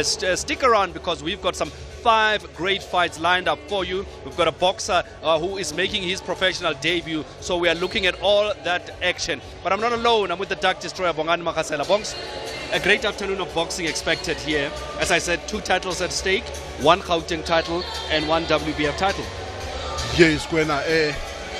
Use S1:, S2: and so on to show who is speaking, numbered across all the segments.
S1: stick around because we've got some 5 great fights lined up for you. We've got a boxer who is making his professional debut, so we are looking at all that action. But I'm not alone. I'm with the Dark Destroyer, Bongani Makasela. Bongs, a great afternoon of boxing expected here. As I said, 2 titles at stake, 1 Gauteng title and 1 WBF title.
S2: Yes, Kwena,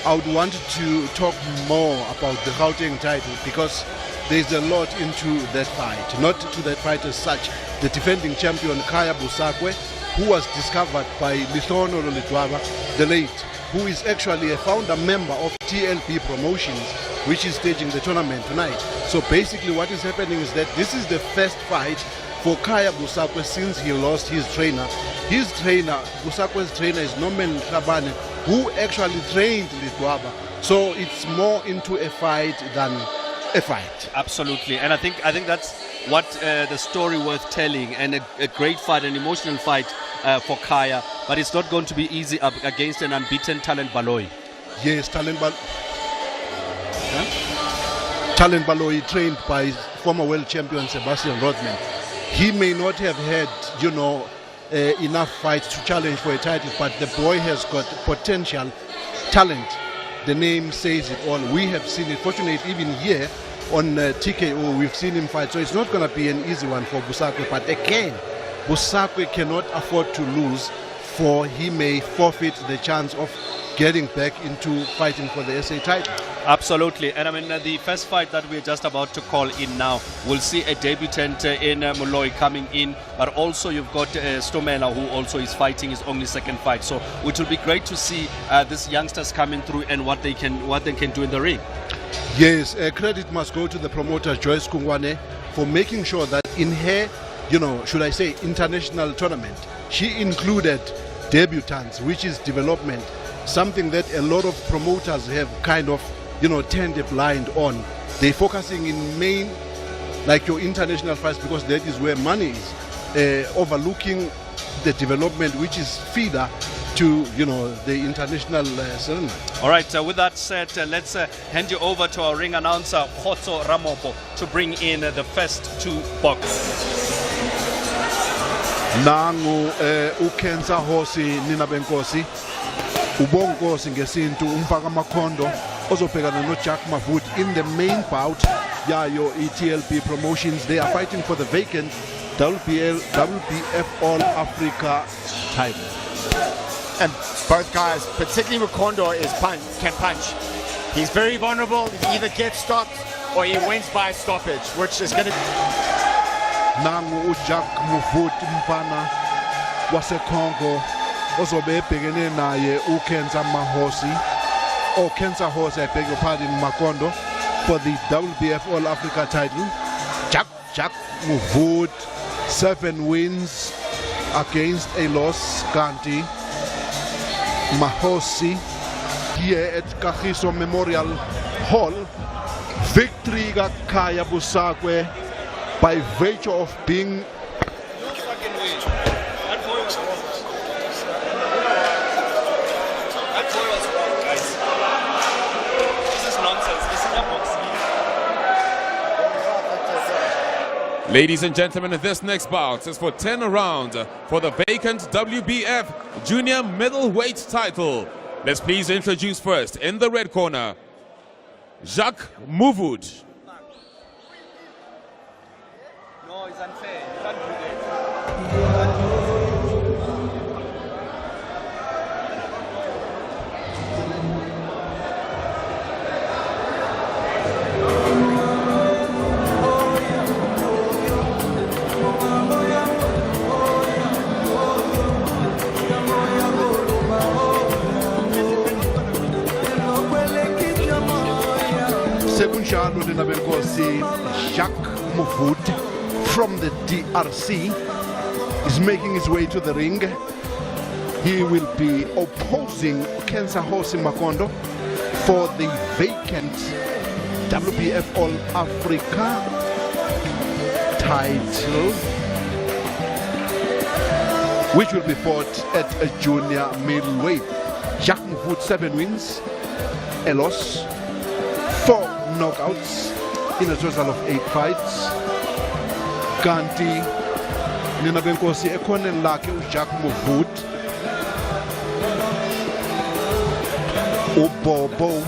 S2: I would want to talk more about the Gauteng title because there's a lot into that fight. Not to that fight as such. The defending champion Kaya Busakwe, who was discovered by Lithono Lolitwaba, the late, who is actually a founder member of TLP Promotions, which is staging the tournament tonight. So basically what is happening is that this is the first fight for Kaya Busakwe since he lost his trainer. His trainer, Busakwe's trainer, is Norman Hlabane, who actually trained Litwaba. So it's more into a fight than a fight.
S1: Absolutely, and I think that's what the story worth telling, and a great fight, an emotional fight for Kaya, but it's not going to be easy against an unbeaten Talent Baloyi.
S2: Yes, Talent Baloyi, trained by former world champion Sebastian Rothman. He may not have had, enough fights to challenge for a title, but the boy has got potential, talent. The name says it all. We have seen it. Fortunately, even here on TKO, we've seen him fight. So it's not going to be an easy one for Busakwe. But again, Busakwe cannot afford to lose, for he may forfeit the chance of getting back into fighting for the SA title.
S1: Absolutely, and I mean the first fight that we're just about to call in now, we'll see a debutant in Moloi coming in, but also you've got Stomela, who also is fighting his only second fight. So it will be great to see these youngsters coming through and what they can do in the ring.
S2: Yes, credit must go to the promoter Joyce Kungwane for making sure that in her, should I say, international tournament, she included debutants, which is development, something that a lot of promoters have kind of turned a blind on. They're focusing in main, like your international fights, because that is where money is, overlooking the development, which is feeder to the international ceremony.
S1: All right, with that said, let's hand you over to our ring announcer Khotso Ramopo to bring in the first 2 boxers.
S2: Nangu uKenza Hosi Nina Benkosi Ubonkosi ngesintu umfaka makondo ozobhekana no Jacques Muvud in the main bout yayo TLP Promotions. They are fighting for the vacant WBF All Africa title.
S3: And both guys, particularly Makondo, can punch. He's very vulnerable. He either gets stopped or he wins by stoppage, which is going to...
S2: Nangu Jacques Muvud mfana wase Congo ozobe ebhekene naye uKenza Mahosi or Kenza Hosi, I beg your pardon, Makondo, for the WBF All Africa title. Jacques Muvud, 7 wins against a loss. Kanti Mahosi here at Kagiso Memorial Hall, victory ga Kaya Busakwe by virtue of being
S4: Ladies and gentlemen, this next bout is for 10 rounds for the vacant WBF Junior Middleweight title. Let's please introduce first, in the red corner, Jacques Muvud.
S1: No, it's unfair. You can't do that.
S2: Sekunjalo Nina Benkosi, Jacques Muvud from the DRC is making his way to the ring. He will be opposing Kenza Hosi Makondo for the vacant WBF All Africa title, which will be fought at a junior middleweight. Jacques Muvud, 7 wins, a loss, 4 knockouts in a total of 8 fights. Kanti nina benkosi ekhoneni lakhe uJacques Muvud uBobo.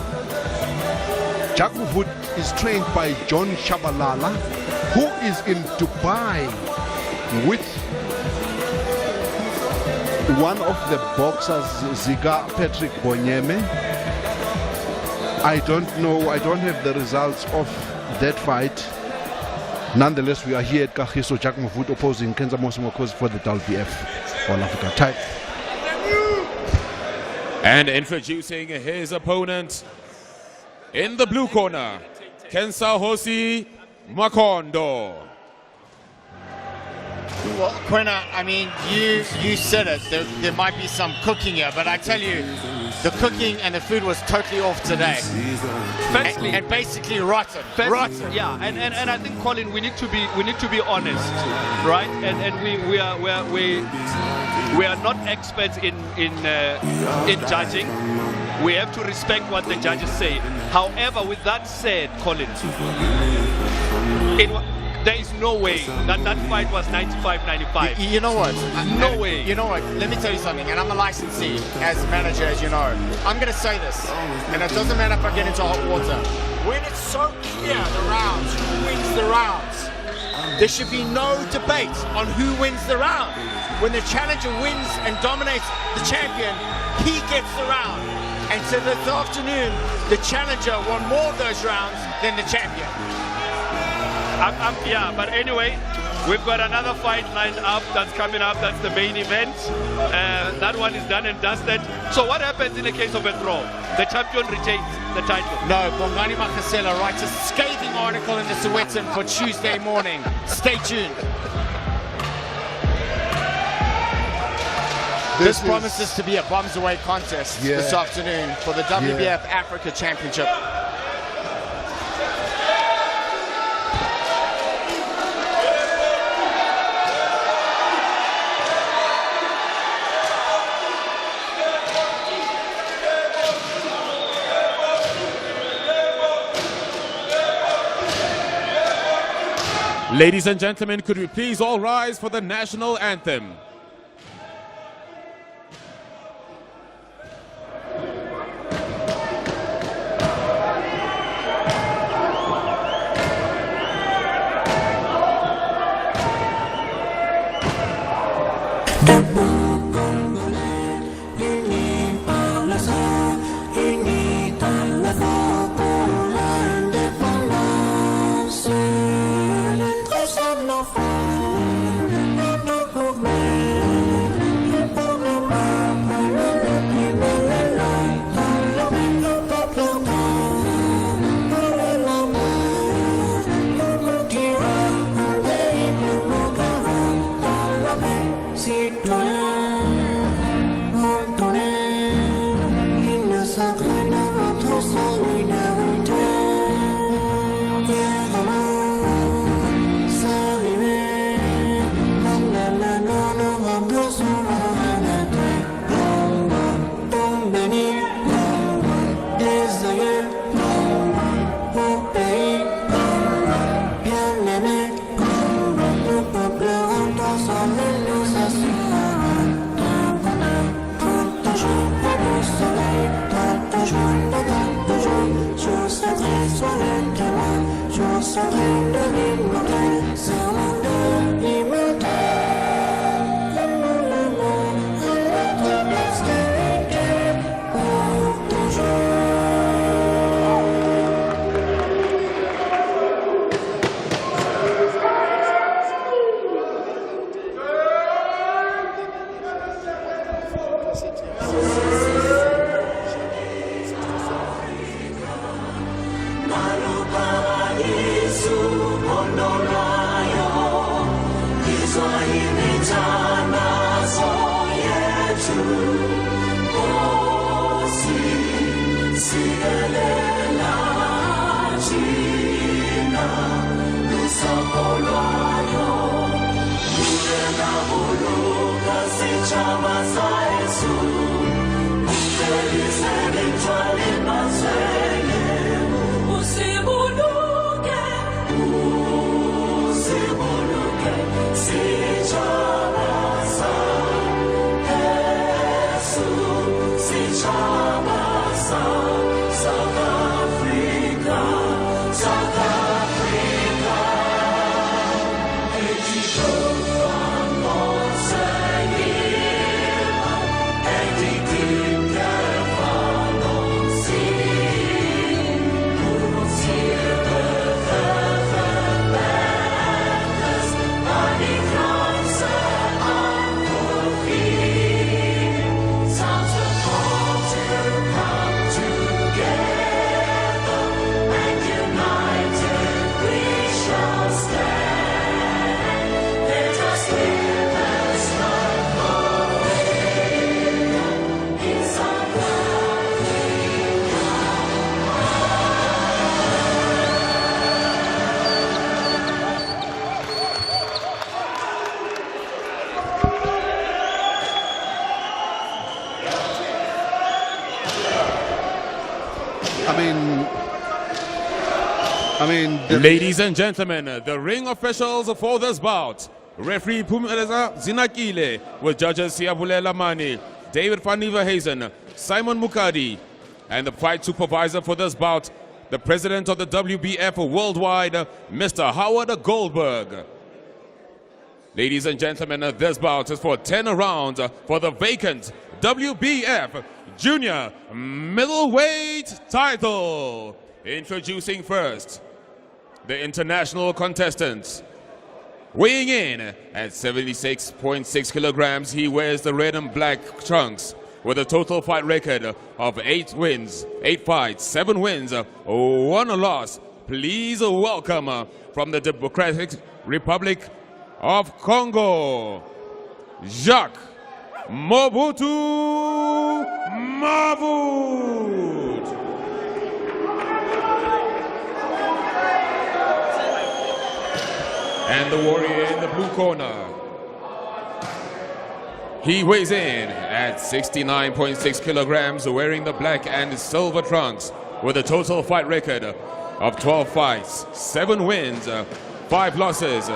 S2: Jacques Muvud is trained by John Shabalala, who is in Dubai with one of the boxers, Ziga Patrick Bonyeme. I don't know, I don't have the results of that fight. Nonetheless, we are here at Kagiso. Jacques Muvud opposing Kenza Mosimokosi for the WBF All Africa title.
S4: And introducing his opponent in the blue corner, Kensa Hosi Makondo.
S3: Well, Quina, I mean, you said it. There might be some cooking here, but I tell you, the cooking and the food was totally off today. And basically rotten. Rotten.
S1: Yeah, and I think, Colin, we need to be honest, right? And we are not experts in judging. We have to respect what the judges say. However, with that said, Colin, there is no way that fight was 95-95.
S3: You know what?
S1: No way.
S3: You know what? Let me tell you something, and I'm a licensee as a manager, as you know. I'm going to say this, and it doesn't matter if I get into hot water. When it's so clear, the rounds, who wins the rounds, there should be no debate on who wins the round. When the challenger wins and dominates the champion, he gets the round. And so this afternoon, the challenger won more of those rounds than the champion.
S1: Yeah, but anyway, we've got another fight lined up that's coming up. That's the main event. That one is done and dusted. So what happens in the case of a draw? The champion retains the title.
S3: No, Bongani Makasela writes a scathing article in the Sowetan for Tuesday morning. Stay tuned. This promises to be a bums away contest this afternoon for the WBF Africa Championship.
S4: Ladies and gentlemen, could we please all rise for the national anthem?
S5: Usibuluke, sija
S4: Ladies and gentlemen, the ring officials for this bout. Referee Pumeleza Zinakile with judges Siyabulela Mani, David van Nieuwenhuizen, Simon Mukadi, and the fight supervisor for this bout, the president of the WBF Worldwide, Mr. Howard Goldberg. Ladies and gentlemen, this bout is for 10 rounds for the vacant WBF Junior Middleweight title. Introducing first, the international contestants. Weighing in at 76.6 kilograms, he wears the red and black trunks with a total fight record of 8 wins, 8 fights, 7 wins, 1 loss. Please welcome from the Democratic Republic of Congo, Jacques Muvud Muvud. And the warrior in the blue corner. He weighs in at 69.6 kilograms, wearing the black and silver trunks with a total fight record of 12 fights, 7 wins, 5 losses,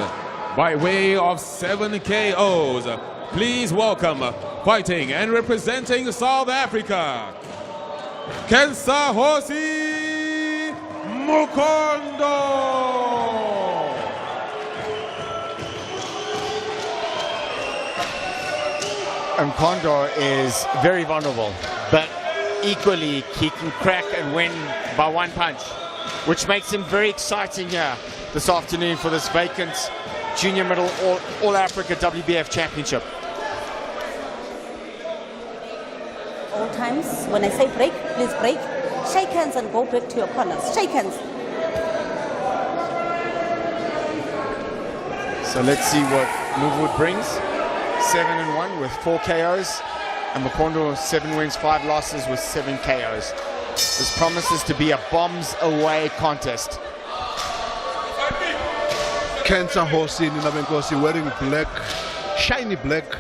S4: by way of 7 KOs. Please welcome, fighting and representing South Africa, Kensa Hosi Makondo.
S3: Makondo is very vulnerable, but equally he can crack and win by 1 punch, which makes him very exciting here this afternoon for this vacant Junior Middle All Africa WBF Championship.
S5: All times, when I say break, please break. Shake hands and go back to your corners. Shake hands.
S3: So let's see what Muvud brings. 7-1 with 4 KOs, and Makondo 7 wins, 5 losses with 7 KOs. This promises to be a bombs away contest.
S2: Kensa Hosi Ninabenkosi wearing black, shiny black,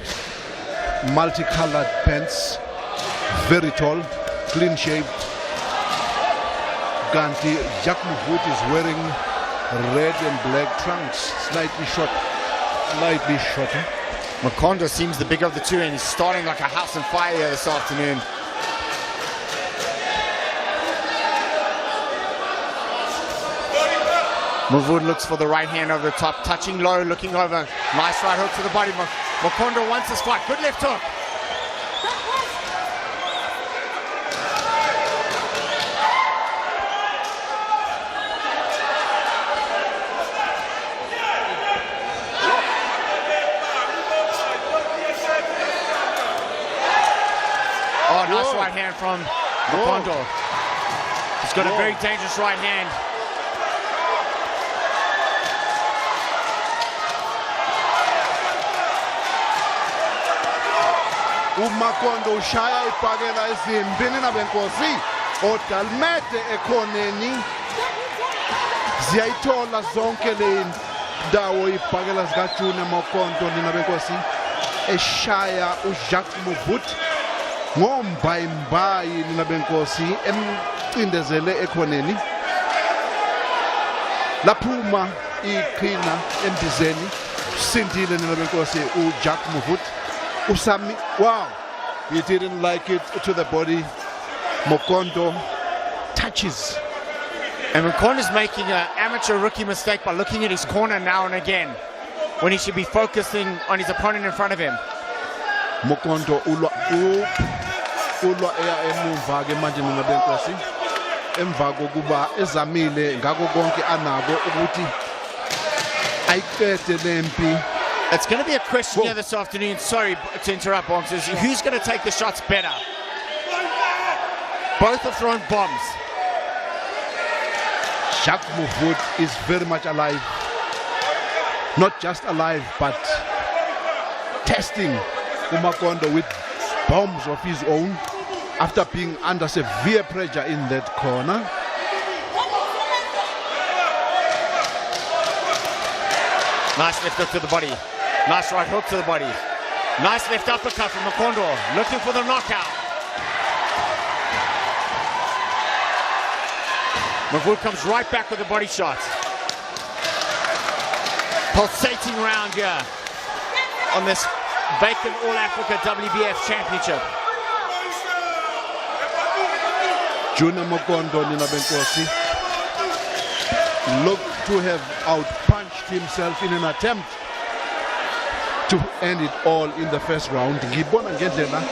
S2: multicolored pants, very tall, clean shaved. Ganti Jacques Muvud is wearing red and black trunks, slightly shorter.
S3: Makondo seems the bigger of the two, and he's starting like a house on fire here this afternoon. Muvud looks for the right hand over the top, touching low, looking over. Nice right hook to the body. Makondo wants this fight. Good left hook. Nice right hand from Makondo. He's got a very dangerous right hand.
S2: uMakondo ushaya ibhakela ezimbini nabenkosi odalmete ekhoneni ziyayithola zonke le ndawo ibhakela zikaJunior Makondo nabenkosi eshaya uJacques Muvud ngombayimbayi nabenkosi emcindezele ekhoneni laphuma iqhina endizeni sindile nabenkosi uJacques Muvud Usami, wow, he didn't like it to the body. Makondo touches.
S3: And Makondo's making an amateur rookie mistake by looking at his corner now and again when he should be focusing on his opponent in front of him.
S2: Makondo ulwa eya emumva ke manje nabenkosi emva kokuba ezamile ngako konke anako ukuthi ayiqede lempi.
S3: It's going to be a question here this afternoon. Sorry to interrupt, boxers. Who's going to take the shots better? Both have thrown bombs.
S2: Jacques Muvud is very much alive. Not just alive, but testing Makondo with bombs of his own after being under severe pressure in that corner.
S3: Nice left hook to the body. Nice right hook to the body. Nice left uppercut from Makondo, looking for the knockout. Muvud comes right back with a body shot. Pulsating round here on this vacant All-Africa WBF Championship.
S2: Junior Makondo Nina Benkosi looked to have outpunched himself in an attempt to end it all in the first round. Ngibona ngendlela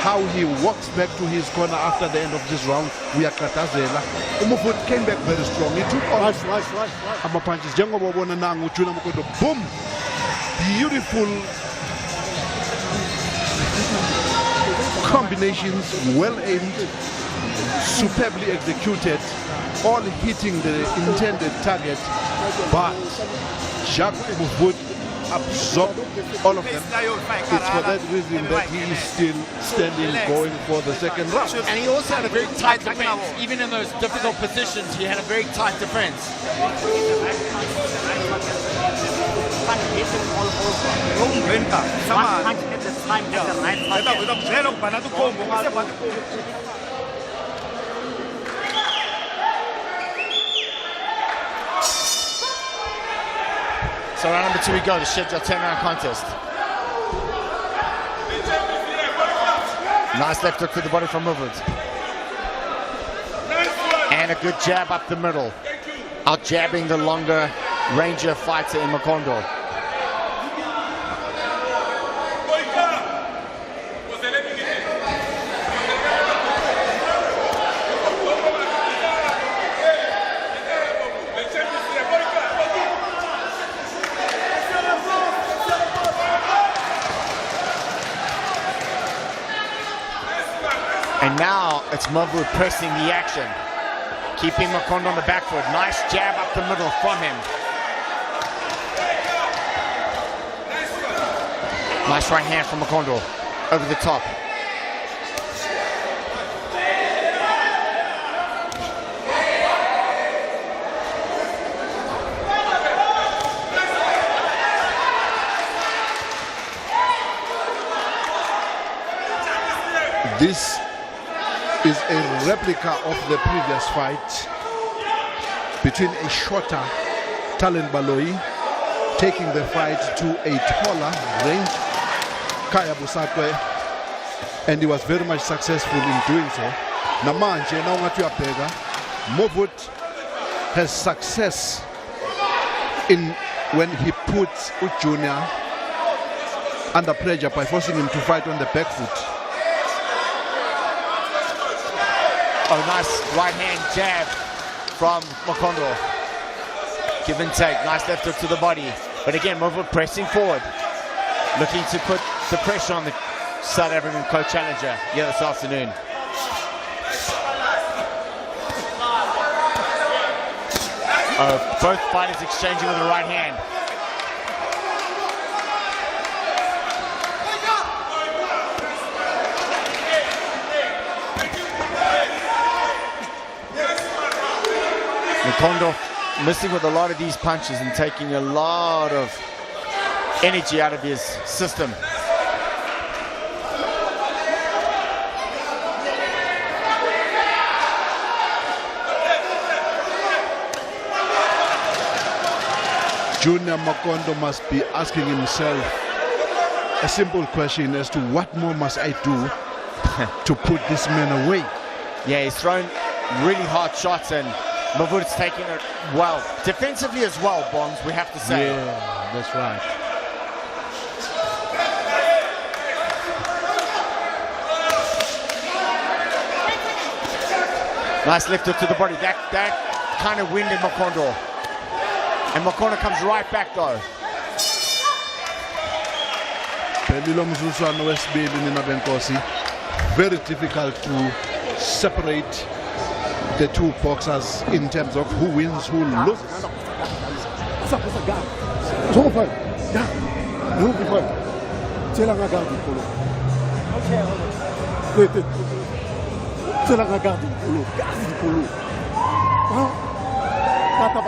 S2: how he walks back to his corner after the end of this round. We are Katazela. Muvud came back very strong. He took all our punches. Jengobo bona nangu Junior Makondo. Boom! Beautiful combinations, well aimed, superbly executed, all hitting the intended target, but Jacques Muvud absorbed all of them. It's for that reason that he is still standing, going for the second round.
S3: And he also had a very tight defense. Even in those difficult positions, he had a very tight defense. So round number 2 we go, the scheduled 10-round contest. Nice left hook to the body from Muvud. And a good jab up the middle. Out jabbing the longer ranger fighter in Makondo. And now it's Muvud pressing the action, keeping Makondo on the back foot. Nice jab up the middle from him. Nice right hand from Makondo over the top.
S2: This is a replica of the previous fight between a shorter Talent Baloyi taking the fight to a taller range Kaya Busakwe, and he was very much successful in doing so. Namanje now ungathi uyabheka, Muvud has success in when he puts Junior under pressure by forcing him to fight on the back foot.
S3: Oh, nice right hand jab from Makondo. Give and take, nice left hook to the body. But again, Muvud pressing forward, looking to put the pressure on the South African co-challenger here this afternoon. Both fighters exchanging with the right hand. Makondo missing with a lot of these punches and taking a lot of energy out of his system.
S2: Junior Makondo must be asking himself a simple question as to what more must I do to put this man away.
S3: Yeah, he's thrown really hard shots and Muvud's taking it well. Defensively as well, Bonds, we have to say.
S2: Yeah, that's right.
S3: Nice left hook to the body. That kind of winded Makondo. And Makondo comes right back though.
S2: Very difficult to separate the two boxers in terms of who wins, who loses.
S6: Tata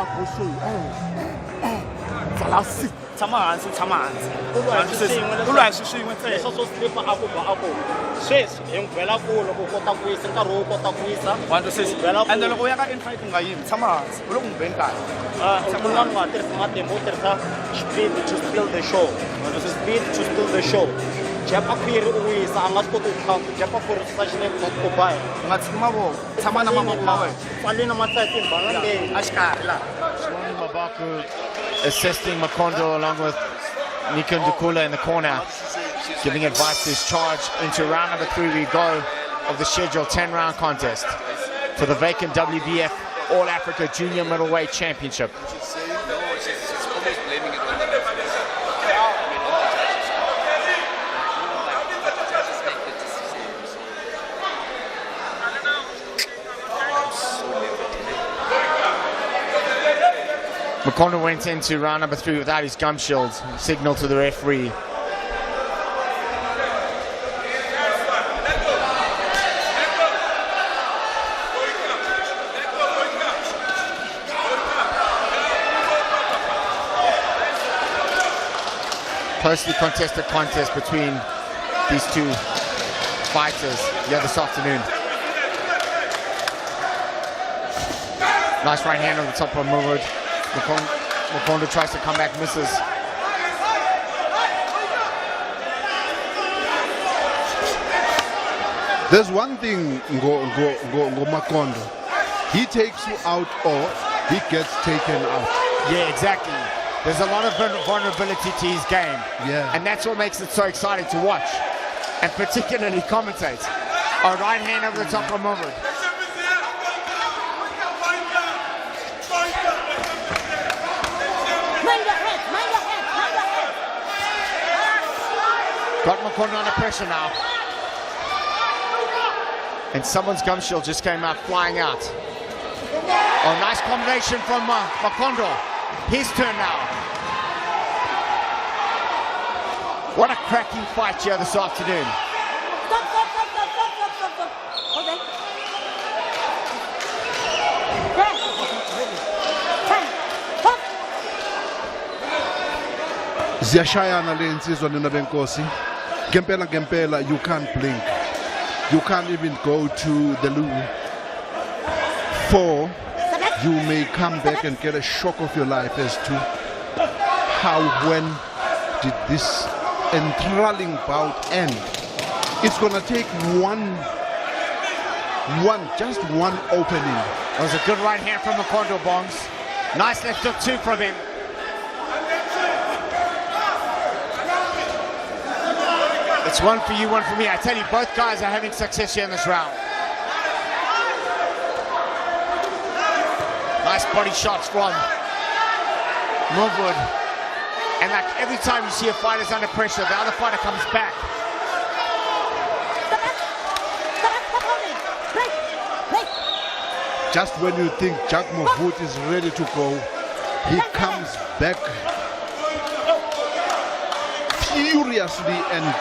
S3: tshama hansi ulwa hi swin'we ntsena swo slip ako sweswi hi n'wi byela ku loko u kota ku yisa nkarhi wo kota ku yisa ende loko u ya ka infight u nga yimi tshama hansi u le ku n'wi beni kahle mun'wana u nga tirhisa matimba u tirhisa speed to steal the show speed to steal the show japa khwiri u wisa a nga swi koti ku count japa khwiri swi sa xinefu ku baya u nga tshiki mavoko tshama na mavoko ma wena pfali na matsatsi banga leyi a xikarhi laha Mabaku assisting Makondo along with Nico Ndukula in the corner, giving advice to his charge. Into round number 3 we go of the scheduled 10-round contest for the vacant WBF All Africa Junior Middleweight Championship. Makondo went into round number 3 without his gum shields. Signal to the referee. Closely contested contest between these two fighters here this afternoon. Nice right hand on the top of Muvud. Makondo tries to come back, misses.
S2: There's one thing go Makondo. He takes you out or he gets taken out.
S3: Yeah, exactly. There's a lot of vulnerability to his game.
S2: Yeah.
S3: And that's what makes it so exciting to watch. And particularly commentate. A right hand over the top of Muvud. Got Makondo under pressure now. And someone's gum shield just came out flying out. Oh, nice combination from Makondo. His turn now. What a cracking fight here this afternoon.
S5: Stop. Hold on.
S2: Ziyashayana le insizwa nina benkosi. Gempela, you can't blink. You can't even go to the loo. For you may come back and get a shock of your life as to when did this enthralling bout end. It's gonna take just one opening.
S3: That was a good right hand from Makondo, Bongs. Nice left hook too from him. It's one for you, one for me. I tell you, both guys are having success here in this round. Nice body shots from Muvud. And like every time you see a fighter's under pressure, the other fighter comes back.
S2: Just when you think Jacques Muvud is ready to go, he comes back furiously and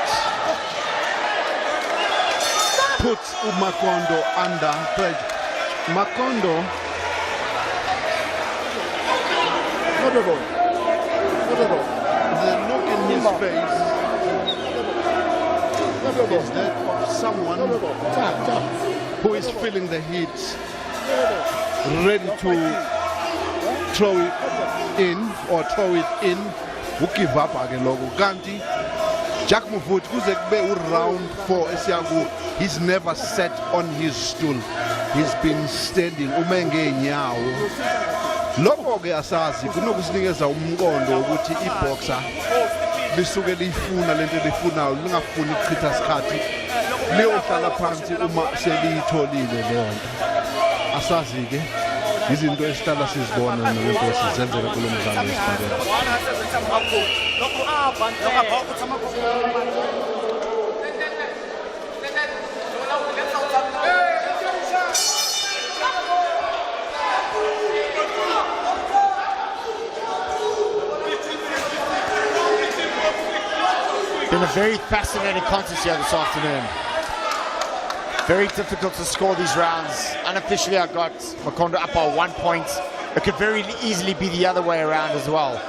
S2: puts Makondo under pressure. Makondo, the look in his face is that of someone who is feeling the heat, ready to throw it in, who give up again. Ganti, Jacques Muvud, kuze kube round 4 esiyaku, he's never sat on his stool. He's been standing umenge nyawo. Lokho ke asazi kunokusinikeza umqondo ukuthi iboxer lisuke lifuna lento lifunayo, lingafuni ukuchitha isikhathi, liyohlala phansi uma seliyitholile leyo nto. Asazi ke izinto esihlala sizibona nenkosi zenzeka kulo mdlalo wesibhakela.
S3: Been a very fascinating contest here this afternoon. Very difficult to score these rounds. Unofficially, I got Makondo up by 1 point. It could very easily be the other way around as well.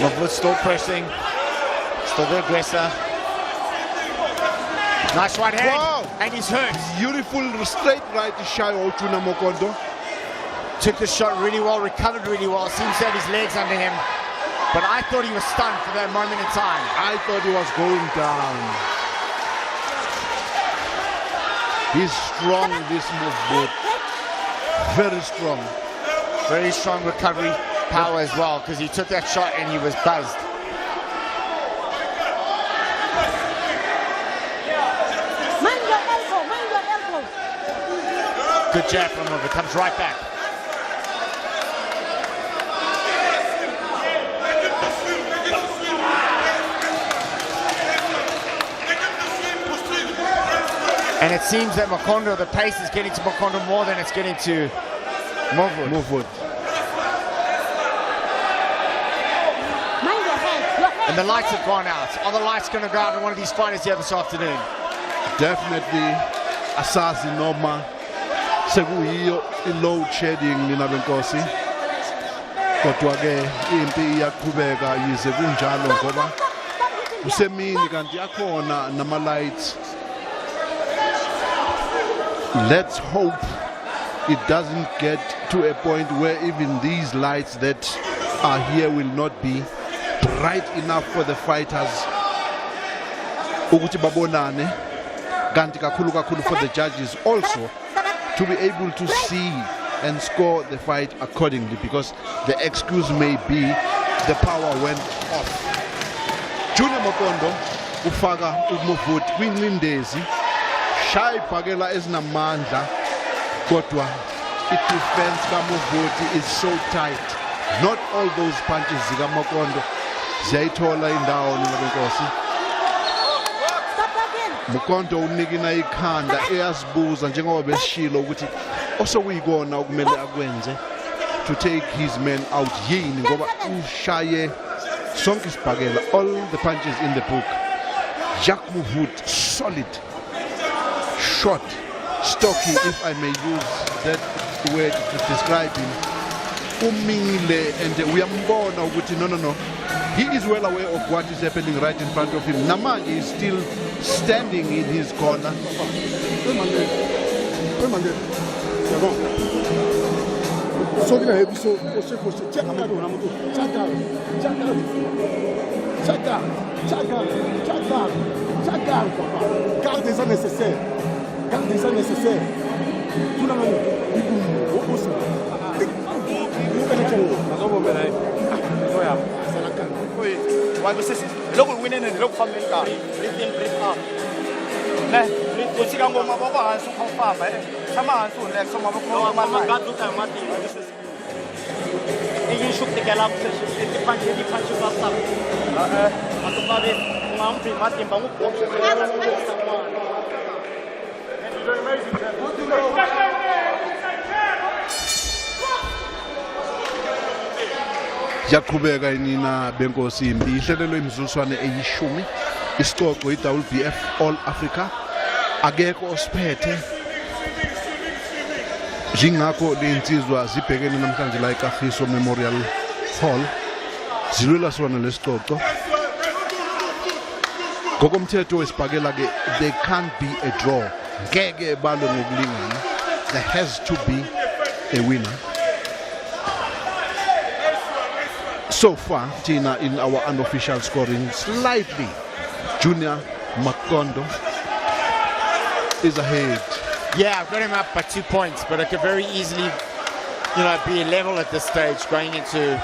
S3: Muvud still pressing, still the aggressor. Nice right hand,
S2: Wow.
S3: and he's hurt.
S2: Beautiful straight right shy of Junior Makondo.
S3: Took the shot really well, recovered really well, seems to have his legs under him. But I thought he was stunned for that moment in time.
S2: I thought he was going down. He's strong, this Muvud. Very strong.
S3: Very strong recovery power as well, because he took that shot and he was buzzed.
S5: Mind your elbow, mind your elbow.
S3: Good jab from him, it comes right back. And it seems that Makondo, the pace is getting to Makondo more than it's getting to Muvud.
S2: Muvud.
S5: Mind your head.
S3: And the lights have gone out. Are the lights going to go out in one of these fighters here this afternoon?
S2: Definitely asazi noma sekuyiyo i-load shedding mina benkosi. Kodwa ke impi iyaqhubeka yize kunjalo ngoba usemini kanti yakhona nama lights. Let's hope it doesn't get to a point where even these lights that are here will not be bright enough for the fighters ukuthi babonane, kanti kakhulu for the judges also to be able to see and score the fight accordingly, because the excuse may be the power went off. Junior Makondo ufaka uMuvud kwinqindezi, shy phakela ezinamandla, kodwa i-defense kaMuvud is so tight. Not all those punches zikaMakondo ziyayithola indawo nenkosi. Makondo unikina ikhanda eyazibuza njengoba besishilo ukuthi osokuyikona okumele akwenze to take his men out yini ngoba ushaye sonke isibhakela, all the punches in the book. Jacques Muvud, solid, short, stocky, if I may use that word to describe him. Umile, and uyambona ukuthi no. He is well aware of what is happening right in front of him. Namanje is still standing in his corner.
S6: Gardez ça nécessaire. Gardez ça nécessaire. Tout le monde.
S7: Loko winene loko fambeni kahle breathe up ne u tshika ngoma va va hansi u famba tshama hansi u relax ma va magadu ka mati i shuk tekela ku se ti punch ka sa a to va ve mati ba mu box
S2: Yaqhubeka inina benkosi impi ihlelelwe imizuzwana eyishumi isicoco i-WBF All Africa, akekho osiphethe njengakho lensizwa zibhekene namhlanje la eKagiso Memorial Hall zilwela sona lesicoco. Ngokomthetho wesibhakela ke there can't be a draw, ngeke balwe ngokulingana, there has to be a winner. So far, Tina, in our unofficial scoring, slightly, Junior Makondo is ahead.
S3: Yeah, I've got him up by 2 points, but it could very easily, be level at this stage going into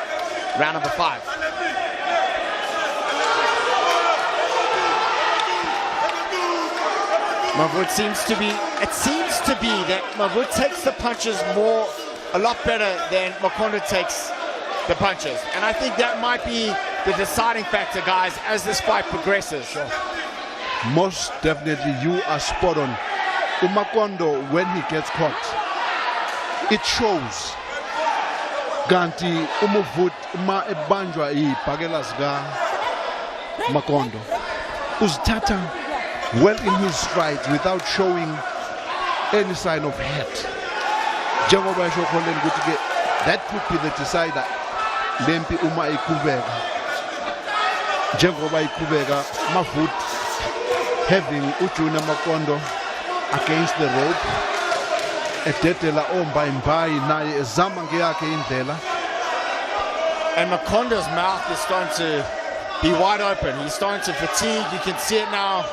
S3: round number 5. Muvud seems to be that Muvud takes the punches a lot better than Makondo takes the punches, and I think that might be the deciding factor, guys, as this fight progresses.
S2: Sure. Most definitely, you are spot on. Makondo, when he gets caught, it shows. Ganti Muvud ma ebanjwa ibhakela zika Makondo uzithatha well in his stride without showing any sign of hurt. Njengoba esho khona ukuthi ke that could be the decider. Lempi uma iqhubeka njengoba iqhubeka Muvud having uJunior Makondo against the rope, ededela ombayimbayi naye ezama ngeyakhe indlela.
S3: And Makondo's mouth is starting to be wide open. He's starting to fatigue. You can see it now.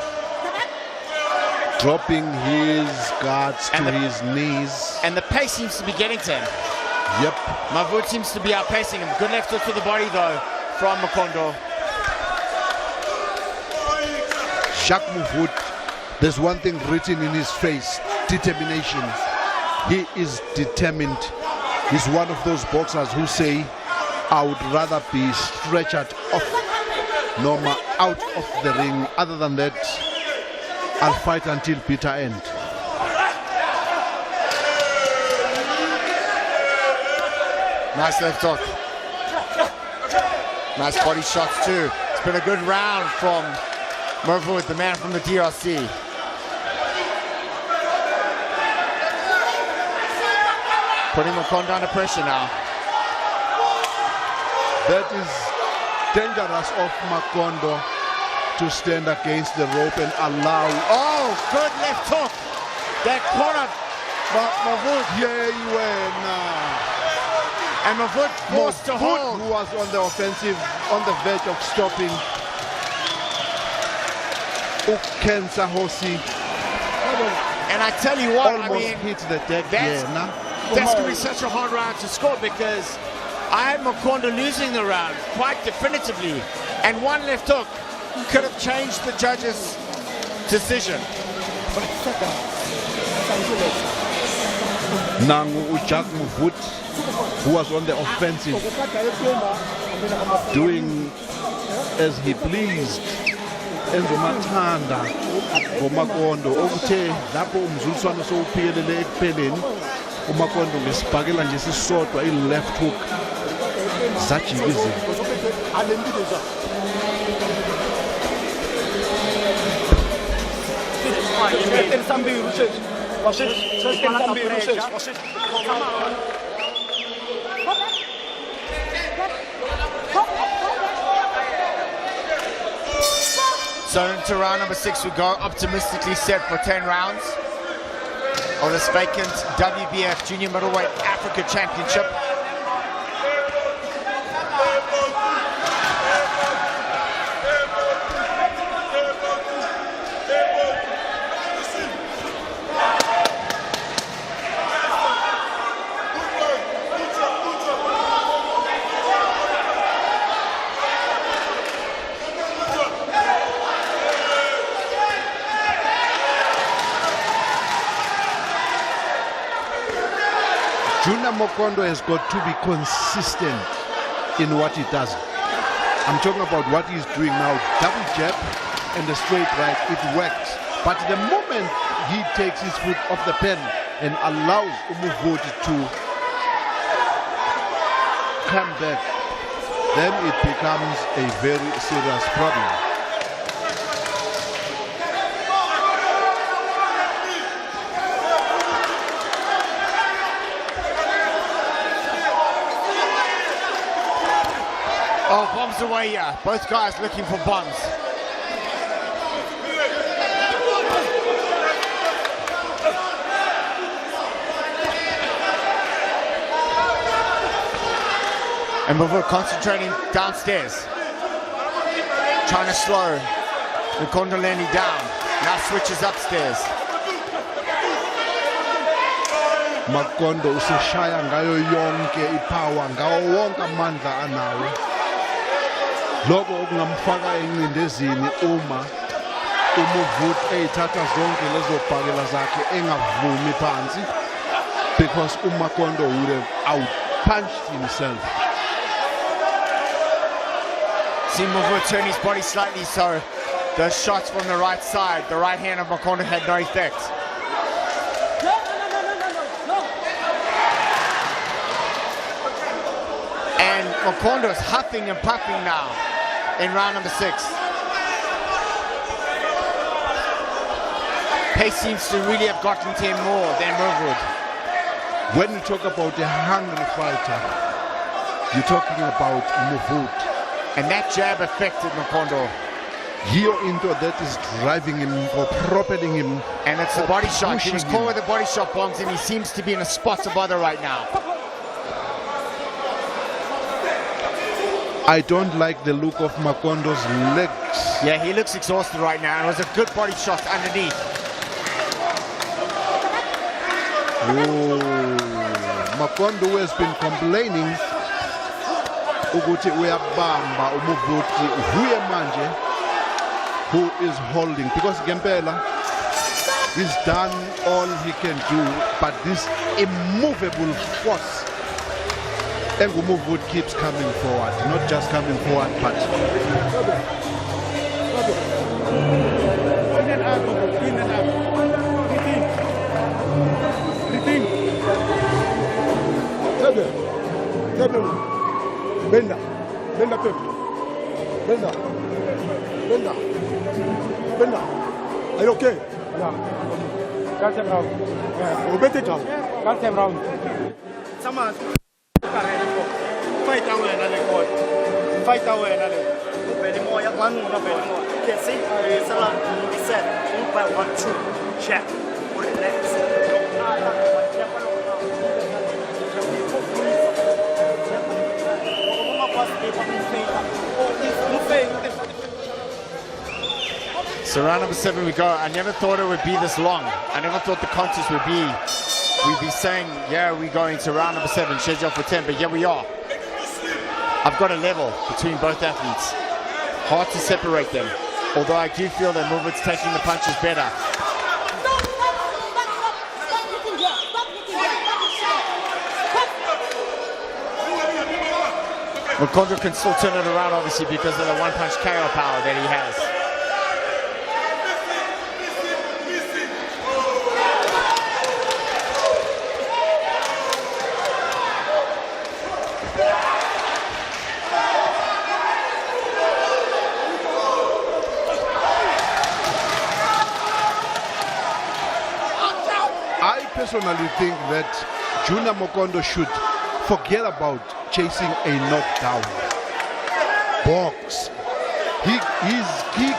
S2: Dropping his guards to his knees.
S3: And the pace seems to be getting to him.
S2: Yep.
S3: Muvud seems to be outpacing him. Good left hook to the body though from Makondo.
S2: Jacques Muvud, there's one thing written in his face: determination. He is determined. He's one of those boxers who say, I would rather be stretchered off Norma out of the ring. Other than that, I'll fight until bitter end.
S3: Nice left hook. Nice body shots too. It's been a good round from Muvud, the man from the DRC. Putting Makondo under pressure now.
S2: That is dangerous of Makondo to stand against the rope and allow.
S3: Oh, good left hook. That corner, Muvud.
S2: Yeah, you were now.
S3: And Muvud forced to hold.
S2: Who was on the offensive, on the verge of stopping. Ukensa Hosi.
S3: And I tell you what,
S2: almost
S3: I mean,
S2: hit the deck here.
S3: That's going to be such a hard round to score because I had Makondo losing the round quite definitively. And one left hook could have changed the judge's decision.
S2: Nangu Jacques Muvud, who was on the offensive, doing as he pleased. Enzomathanda ngoMakondo okuthe lapho umzuliswano sowuphelele ekupheleni uMakondo ngesibhakela nje sisodwa i-left hook zajikizela.
S3: So into round number 6 we go, optimistically set for 10 rounds of this vacant WBF Junior Middleweight Africa Championship.
S2: Junior Makondo has got to be consistent in what he does. I'm talking about what he's doing now. Double jab and a straight right, it works. But the moment he takes his foot off the pen and allows Muvud to come back, then it becomes a very serious problem.
S3: Oh, bombs away here. Both guys looking for bombs. And Muvud concentrating downstairs. Trying to slow the Kondoleni down. Now switches upstairs.
S2: Makondo useshaya ngayo yonke ipower, ngawo wonke amandla anawo. Lokho okungamfaka encindezini uma uMuvud eyithatha zonke lezo bhakela zakhe engavumi phansi, because uMakondo would have out-punched himself.
S3: See Muvud turn his body slightly so the shots from the right side, the right hand of Makondo had no effect. And Makondo is huffing and puffing now in round number 6. Pace seems to really have gotten to him more than Muvud.
S2: When you talk about a hungry fighter, you're talking about Muvud.
S3: And that jab affected Makondo.
S2: Here into that is driving him or propelling him.
S3: And it's the body shot. He was caught with the body shot bombs, and he seems to be in a spot to bother right now.
S2: I don't like the look of Makondo's legs.
S3: Yeah, he looks exhausted right now. And it was a good body shot underneath.
S2: Oh, Makondo has been complaining ukuthi uyabamba uMuvud huye manje who is holding, because Gempela he's done all he can do, but this immovable force, and Muvud keeps coming forward, not just coming forward, but
S6: In and out. Benda. Are you okay? Yeah. Can't have round. Yeah. Obey it round. Can't have round.
S7: Sama fight away na le court. Fight away na le. Beli mo ya manu na beli mo. Can see sala he said 1 by 1 2 check. Relax.
S3: So round number 7 we go. I never thought it would be this long. I never thought the contest would be, we'd be saying, yeah, we're going to round number 7, scheduled for 10, but here we are. I've got a level between both athletes. Hard to separate them. Although I do feel that Muvud's taking the punches better. Makondo can still turn it around, obviously, because of the one-punch KO power that he has.
S2: I personally think that Junior Makondo should forget about chasing a knockdown. Box. He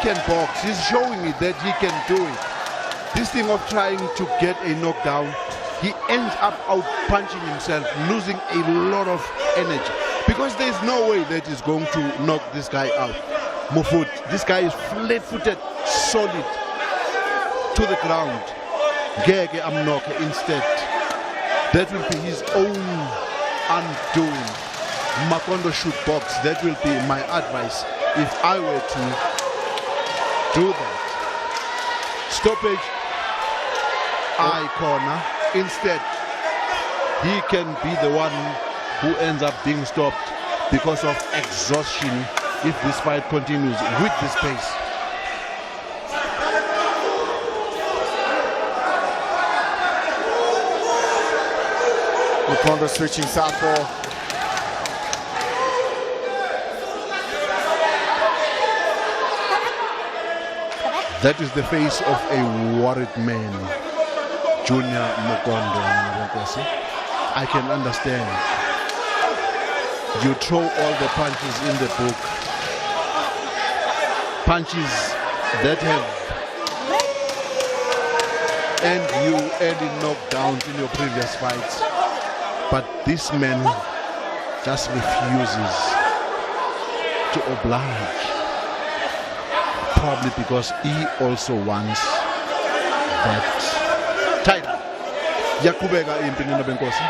S2: can box. He's showing me that he can do it. This thing of trying to get a knockdown, he ends up out punching himself, losing a lot of energy, because there's no way that he's going to knock this guy out. Muvud, this guy is flat-footed, solid to the ground. Gege amnoke instead. That will be his own undoing. Makondo should box. That will be my advice if I were to do that. Stoppage, eye corner. Instead, he can be the one who ends up being stopped because of exhaustion if this fight continues with this pace.
S3: Makondo switching southpaw.
S2: That is the face of a worried man, Junior Makondo. I can understand. You throw all the punches in the book. Punches that have earned you early knockdowns in your previous fights. But this man just refuses to oblige. Probably because he also wants that title. Yakubeka impini nobenkosi.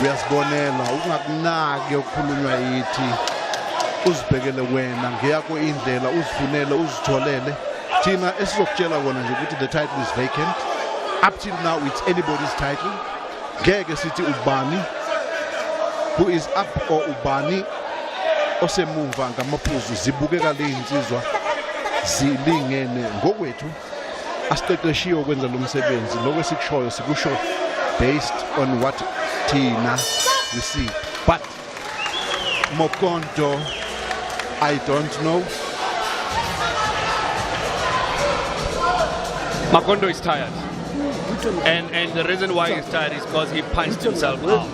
S2: Uyasibonela ungakunaki okukhulunywa yithi. Uzibhekele wena ngeyakho indlela uzifunele uzitholele. Thina esizokutshela kona nje ukuthi the title is vacant. Up till now it's anybody's title. Ngeke sithi ubani who is up or ubani osemuva ngamaphuzu zibukeka le insizwa zilingene ngokwethu asiqeqeshiwe ukwenza lo msebenzi lokho sikushoyo sikusho based on what thina we see. But Makondo, I don't know.
S1: Makondo is tired. And the reason why he's tired is because he punched himself out.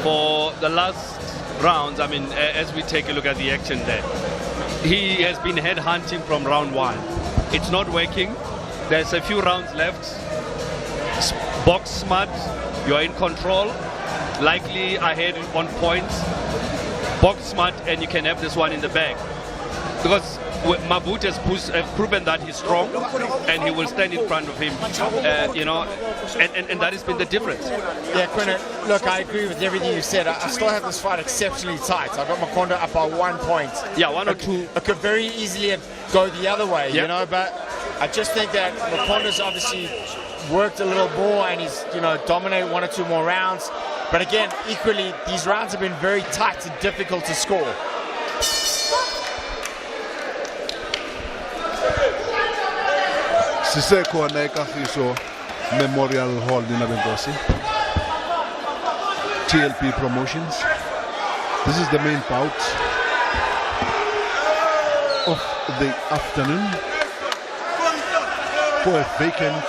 S1: For the last rounds, I mean, as we take a look at the action there, he has been headhunting from round 1. It's not working. There's a few rounds left. Box smart, you're in control, likely ahead on points. Box smart, and you can have this one in the bag. Because Muvud has proven that he's strong, and he will stand in front of him, you know, and that has been the difference.
S3: Yeah, Quinn, look, I agree with everything you said. I still have this fight exceptionally tight. I got Makondo up by 1 point.
S1: Yeah, 1 or 2.
S3: It could very easily go the other way, you know, but I just think that Makondo's obviously worked a little more, and he's, you know, dominated 1 or 2 more rounds. But again, equally, these rounds have been very tight and difficult to score.
S2: Sisekhona eKagiso Memorial Hall Ninabenkosi. TLP Promotions. This is the main bout of the afternoon for a vacant.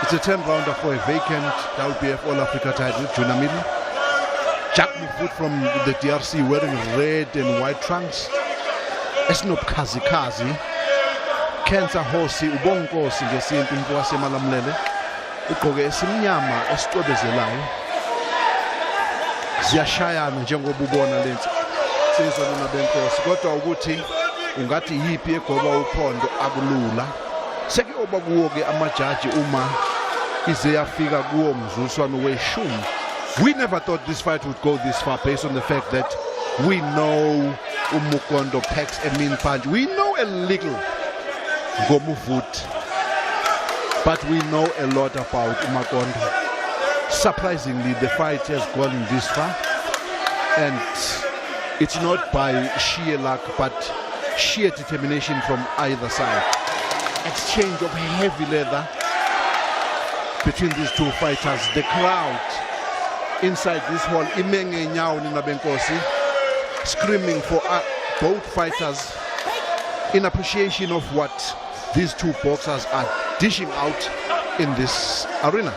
S2: It's a 10-rounder for a vacant WBF All Africa title, Junior Middle. Jacques Muvud from the DRC wearing red and white trunks. Esnobkhazikhazi. Cancer Hosi Ubonkosi ngesintu umuntu wasemalamulele. Ugqoke esimnyama esicwebezelayo. Ziyashayana njengoba ubona lento. Sizona nabenkosi kodwa ukuthi ungathi yipi egoba uphondo akulula. Sekuyoba kuwo-ke amajaji uma ize yafika kuwo mzuzwana weshumi. We never thought this fight would go this far based on the fact that we know Makondo packs a mean punch. We know a little Muvud, but we know a lot about Makondo. Surprisingly, the fight has gone this far, and it's not by sheer luck but sheer determination from either side. Exchange of heavy leather between these two fighters. The crowd inside this hall, Imenge Nyao Ninabenkosi, screaming for both fighters in appreciation of what these two boxers are dishing out in this arena.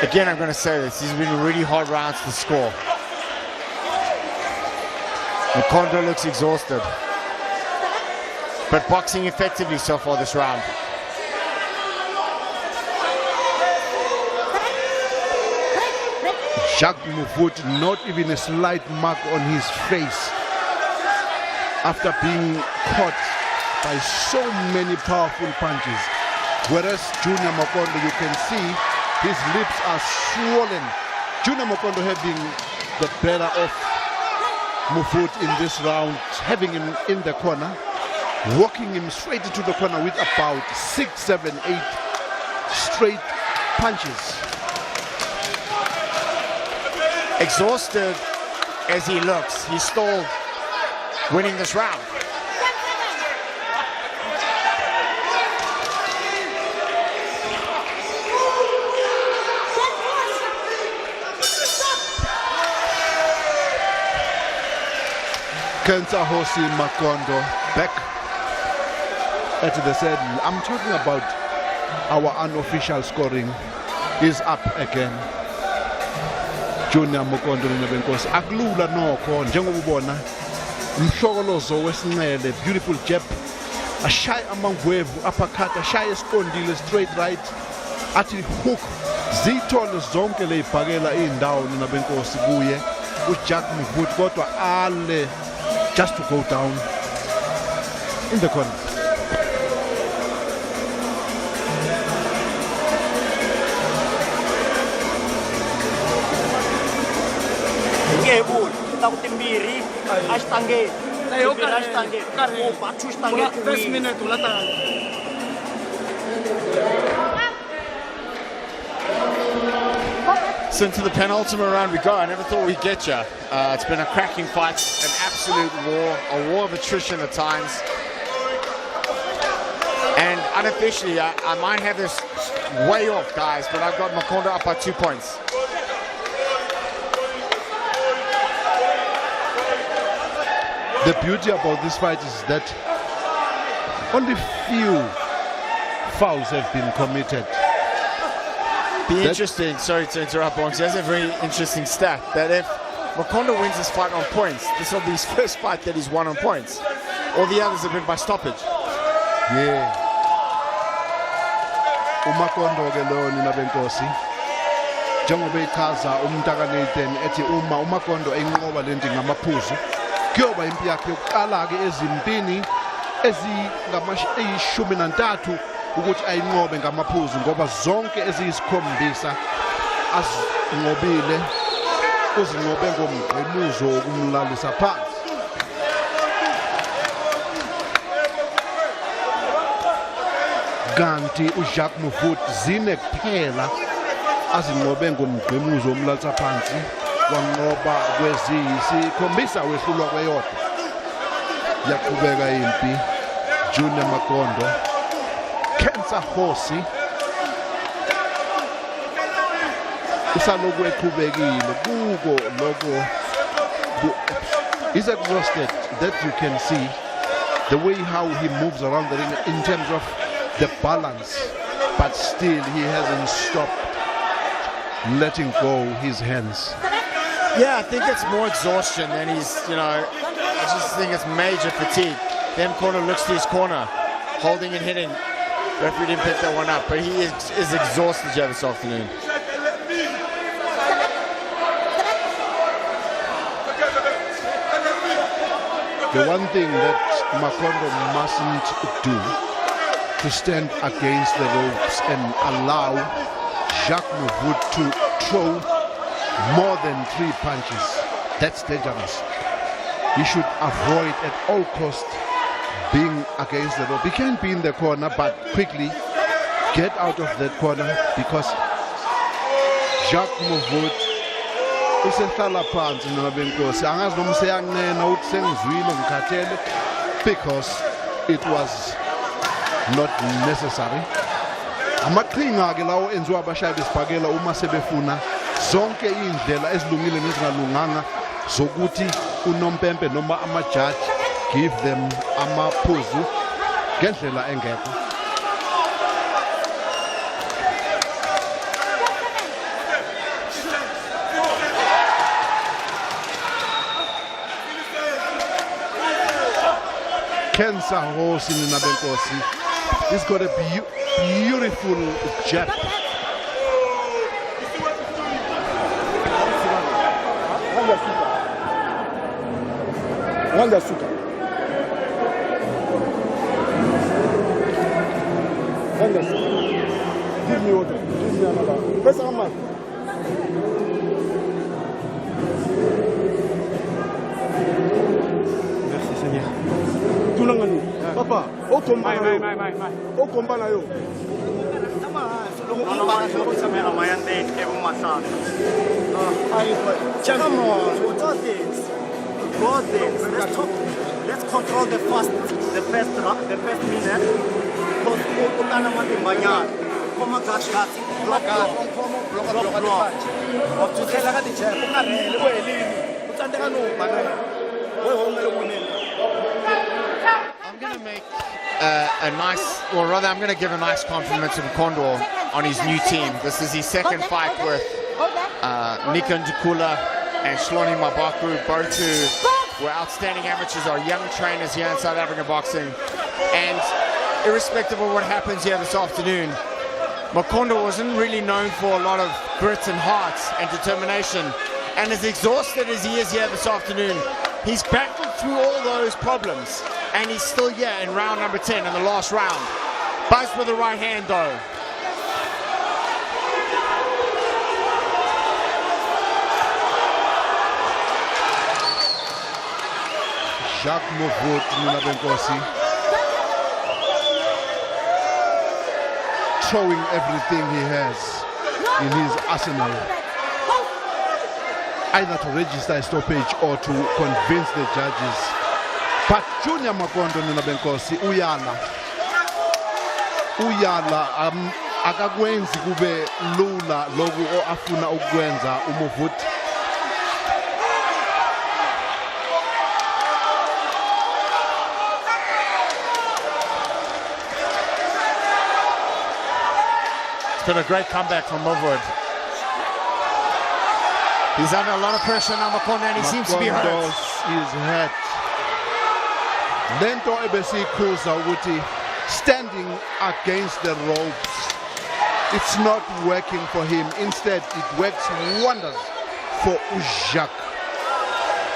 S3: Again, I'm going to say this. These have been really hard rounds to score. Makondo looks exhausted, but boxing effectively so far this round.
S2: Jacques Muvud, not even a slight mark on his face after being caught by so many powerful punches. Whereas Junior Makondo, you can see his lips are swollen. Junior Makondo having the better of Muvud in this round, having him in the corner, walking him straight into the corner with about 6, 7, 8 straight punches.
S3: Exhausted as he looks, he's still winning this round.
S2: Kenza Hosi Makondo back at the saddle. I'm talking about our unofficial scoring is up again. Junior Makondo Ninabenkosi akulula nokho njengoba ubona umhlokolozo wesinqele, beautiful jab, ashaya amangwevu, uppercut, ashaya esiqondile, straight right, athi hook, zithole zonke leyibhakela indawo Ninabenkosi kuye uJacques Muvud kodwa ale just to go down in the corner.
S3: So into the penultimate round we go. I never thought we'd get you. It's been a cracking fight, an absolute war, a war of attrition at times. And unofficially, I might have this way off, guys, but I've got Makondo up by 2 points.
S2: The beauty about this fight is that only few fouls have been committed.
S3: Interesting, sorry to interrupt, Bonks. There's a very interesting stat that if Makondo wins this fight on points, this will be his first fight that he's won on points. All the others have been by stoppage.
S2: Yeah. uMakondo ke lo nina benkosi njengoba echaza umntaka Nathan ethi uma uMakondo enqoba lento ngamaphuzu kuyoba impi yakhe yokuqala ke ezimpini ezingama-13 ukuthi ayinqobe ngamaphuzu ngoba zonke eziyisikhombisa azinqobile uzinqobe ngomgqemuzo wokumlalisa phansi. Kanti uJacques Muvud zine kuphela azinqobe ngomgqemuzo womlalisa phansi wanqoba kweziyisikhombisa wehlulwa kweyodwa. Yaqhubeka impi Junior Makondo Cancer Hosi usaloku eqhubekile kuko lokho. He's exhausted, that you can see the way how he moves around the ring in terms of the balance, but still he hasn't stopped letting go his hands.
S3: Yeah, I think it's more exhaustion than he's, I just think it's major fatigue. Then corner looks to his corner, holding and hitting. Referee didn't pick that one up, but he is exhausted here this afternoon.
S2: The one thing that Makondo mustn't do to stand against the ropes and allow Jacques Muvud to throw more than 3 punches. That's dangerous. He should avoid at all costs being against the rope. He can be in the corner, but quickly get out of that corner because Jacques Muvud usehlala phansi nabenkosi angazi noma seyanqena uthi sengizwile ngikhathele because it was not necessary. Amaqhinga ke lawo enziwa abashayi besibhakela uma sebefuna zonke indlela ezilungile nezingalunganga zokuthi unompempe noma ama-judge give them amaphuzu ngendlela engekho. Cancer horse in Nabenkosi. He's got a beautiful jab.
S6: Wanda suka. Give me water. Give me another. Press on man. Merci Seigneur. Tulangani. Papa, okombana yo. Okombana yo.
S7: Come on, let's control the first minute.
S3: I'm going to make I'm going to give a nice compliment to Makondo on his new team. This is his second fight with Nika Ndukula and Shloni Mabaku, both who were outstanding amateurs, are young trainers here in South African boxing. And irrespective of what happens here this afternoon, Makondo wasn't really known for a lot of grit and heart and determination. And as exhausted as he is here this afternoon, he's battled through all those problems. And he's still here in round number 10 in the last round. Buzzed with the right hand though.
S2: Jacques Muvud Benkosi throwing everything he has in his arsenal, either to register a stoppage or to convince the judges. But Junior Makondo Benkosi uyala akakwenzi kube lula loku afuna ukwenza uMuvud.
S3: It's been a great comeback from Muvud. He's under a lot of pressure now, Makondo, and he seems to be hurt.
S2: Makondo is hurt. Lento ebesikhuza ukuthi standing against the ropes, it's not working for him. Instead, it works wonders for Jacques.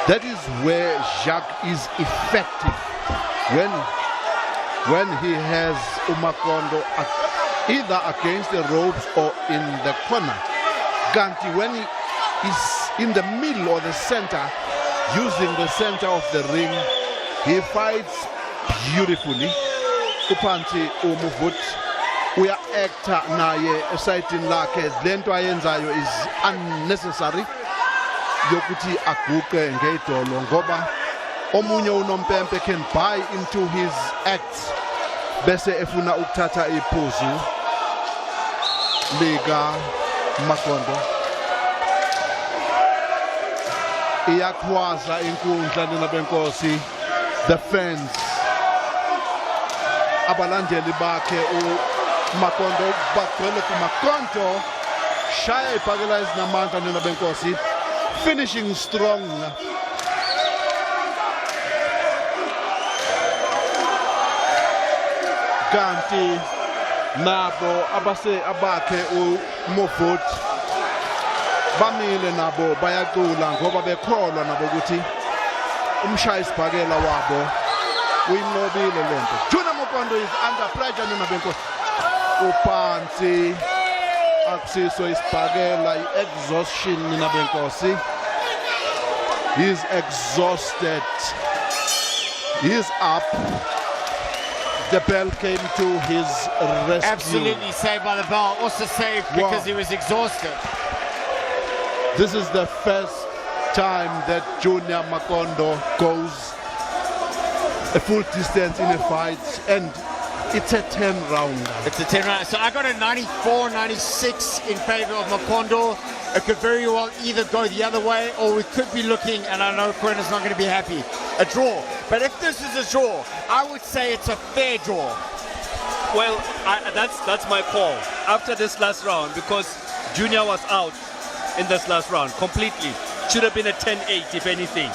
S2: That is where Jacques is effective. When he has Makondo either against the ropes or in the corner. Ganti, when he is in the middle or the center, using the center of the ring, he fights beautifully. Upanti uMuvud uya-acta naye esayidini lakhe. Lento ayenzayo is unnecessary yokuthi aguqe ngedolo ngoba omunye unompempe can buy into his acts bese efuna ukuthatha iphuzu lika Makondo. Iyakhwaza inkundla nina benkosi, the fans, abalandeli bakhe uMakondo bagcwele kuMakondo, shaya iphakela ezinamandla nina benkosi, finishing strong. Kanti nabo abakhe uMuvud bamile nabo bayacula ngoba bekholwa nabo ukuthi umshayisibhakela wabo uyinqobile lento. Junior Makondo is under pressure nina benkosi. Uphansi akusiso isibhakela, i-exhaustion nina benkosi. He's exhausted. He's up. The bell came to his rescue.
S3: Absolutely saved by the bell. Also saved because he was exhausted.
S2: This is the first time that Junior Makondo goes a full distance in a fight, and it's a 10 rounder.
S3: It's a 10 rounder. So I got a 94-96 in favor of Makondo. It could very well either go the other way, or we could be looking, and I know Quentin's not going to be happy, a draw. But if this is a draw, I would say it's a fair draw.
S1: Well, that's my call after this last round, because Junior was out in this last round completely. Should have been a 10-8 if anything.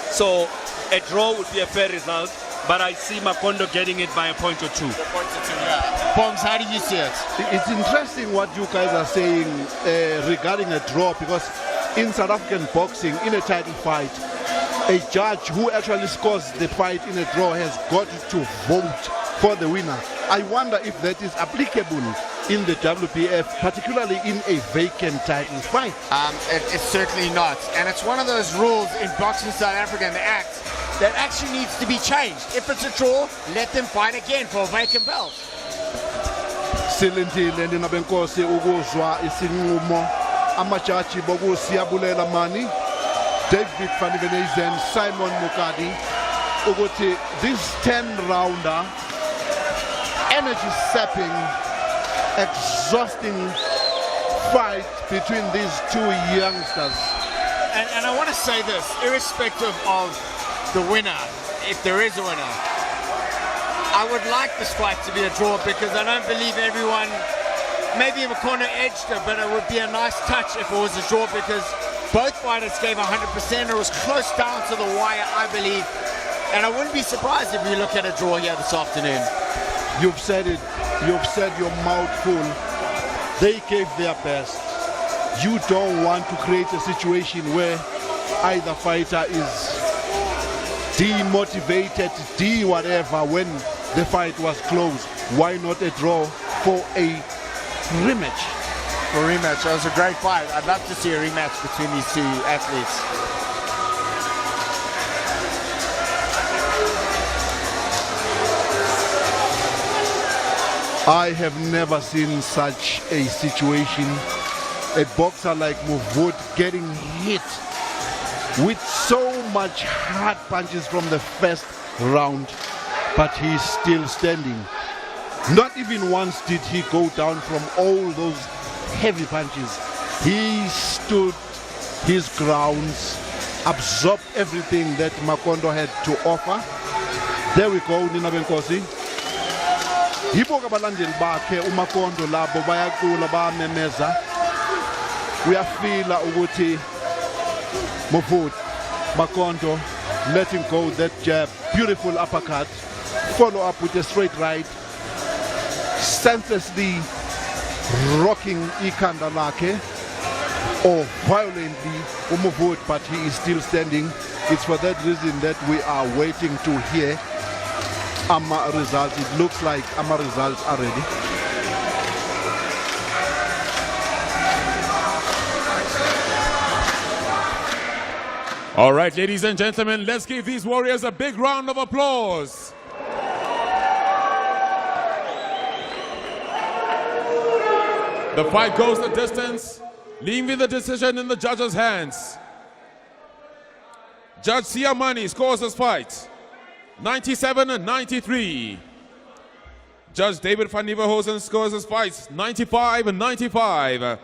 S1: So a draw would be a fair result, but I see Makondo getting it by a point or two.
S3: Bombs, how do you see it?
S2: It's interesting what you guys are saying regarding a draw, because in South African boxing, in a title fight, a judge who actually scores the fight in a draw has got to vote for the winner. I wonder if that is applicable in the WBF, particularly in a vacant title fight.
S3: It's certainly not. And it's one of those rules in boxing South Africa in the Act that actually needs to be changed. If it's a draw, let them fight again for a vacant belt.
S2: Silindile ndina benkosi ukuzwa isinqumo amajaji bokusiyabulela mani David van Venesen, Simon Mukadi ukuthi this 10 rounder, energy sapping, exhausting fight between these two youngsters.
S3: And I want to say this, irrespective of the winner, if there is a winner, I would like this fight to be a draw, because I don't believe everyone, maybe Makondo edged it, but it would be a nice touch if it was a draw, because both fighters gave 100%. It was close down to the wire, I believe. And I wouldn't be surprised if we look at a draw here this afternoon.
S2: You've said it. You've said your mouth full. They gave their best. You don't want to create a situation where either fighter is demotivated, whatever, when the fight was close. Why not a draw for a rematch?
S3: For a rematch. That was a great fight. I'd love to see a rematch between these two athletes.
S2: I have never seen such a situation. A boxer like Muvud getting hit with so much hard punches from the first round, but he's still standing. Not even once did he go down from all those heavy punches. He stood his grounds, absorbed everything that Makondo had to offer. There we go, Nina Benkosi. Hiboka balandeli bakhe uMakondo labo bayacula bayamemeza. Uyafila ukuthi Muvud Makondo letting go that jab, beautiful uppercut, follow up with a straight right, senselessly rocking ikhanda lakhe or violently Muvud, but he is still standing. It's for that reason that we are waiting to hear AMA results. It looks like AMA results are ready.
S4: All right, ladies and gentlemen, let's give these warriors a big round of applause. The fight goes the distance, leaving the decision in the judges' hands. Judge Siamani scores this fight 97-93. Judge David van Nieuwenhuizen scores this fight 95-95.